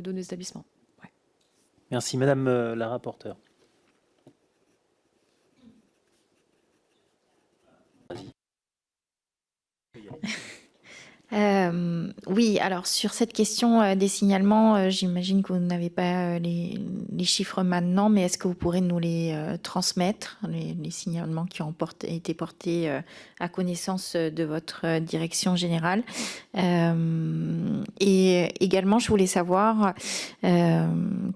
de nos établissements. Ouais. Merci. Madame la rapporteure. Oui, alors sur cette question des signalements, j'imagine que vous n'avez pas les chiffres maintenant, mais est-ce que vous pourrez nous les transmettre, les signalements qui ont été portés à connaissance de votre direction générale? Et également, je voulais savoir,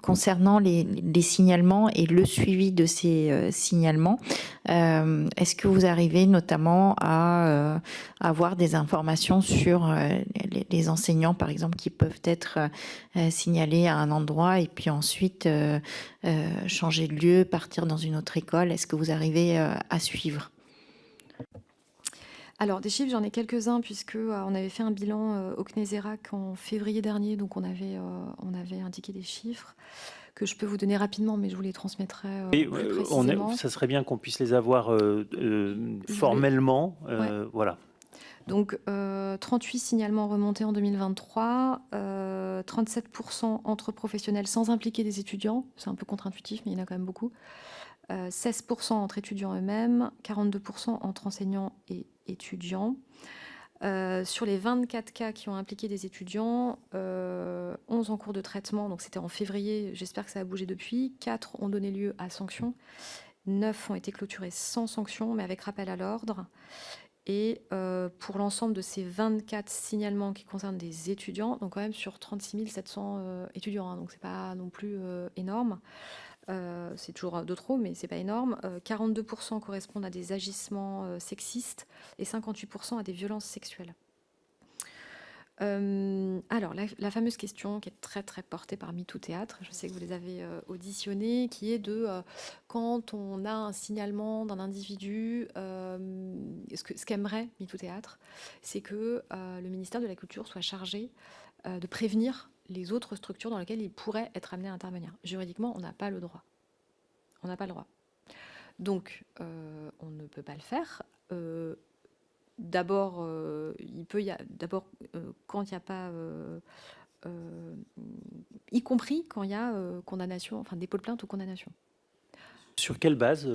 concernant les signalements et le suivi de ces signalements, est-ce que vous arrivez notamment à avoir des informations sur les enseignants, par exemple, qui peuvent être signalés à un endroit et puis ensuite changer de lieu, partir dans une autre école? Est-ce que vous arrivez à suivre? Alors, des chiffres, j'en ai quelques-uns, puisque on avait fait un bilan au CNESERAC en février dernier, donc on avait indiqué des chiffres que je peux vous donner rapidement, mais je vous les transmettrai Et plus précisément. ça serait bien qu'on puisse les avoir voulais- formellement. Ouais. Voilà. Donc, 38 signalements remontés en 2023, 37% entre professionnels sans impliquer des étudiants, c'est un peu contre-intuitif, mais il y en a quand même beaucoup, 16% entre étudiants eux-mêmes, 42% entre enseignants et étudiants. Sur les 24 cas qui ont impliqué des étudiants, 11 en cours de traitement, donc c'était en février, j'espère que ça a bougé depuis, 4 ont donné lieu à sanction, 9 ont été clôturés sans sanction, mais avec rappel à l'ordre. Et pour l'ensemble de ces 24 signalements qui concernent des étudiants, donc quand même sur 36 700 étudiants, hein, donc c'est pas non plus énorme, c'est toujours de trop, mais c'est pas énorme. 42% correspondent à des agissements sexistes et 58% à des violences sexuelles. Alors, la fameuse question qui est très très portée par MeToo Théâtre, je sais que vous les avez auditionnés, qui est de quand on a un signalement d'un individu, ce qu'aimerait MeToo Théâtre, c'est que le ministère de la Culture soit chargé de prévenir les autres structures dans lesquelles il pourrait être amené à intervenir. Juridiquement, on n'a pas le droit. On n'a pas le droit. Donc, on ne peut pas le faire. D'abord, quand il n'y a pas, y compris quand il y a condamnation, enfin dépôt de plainte ou condamnation. Sur quelle base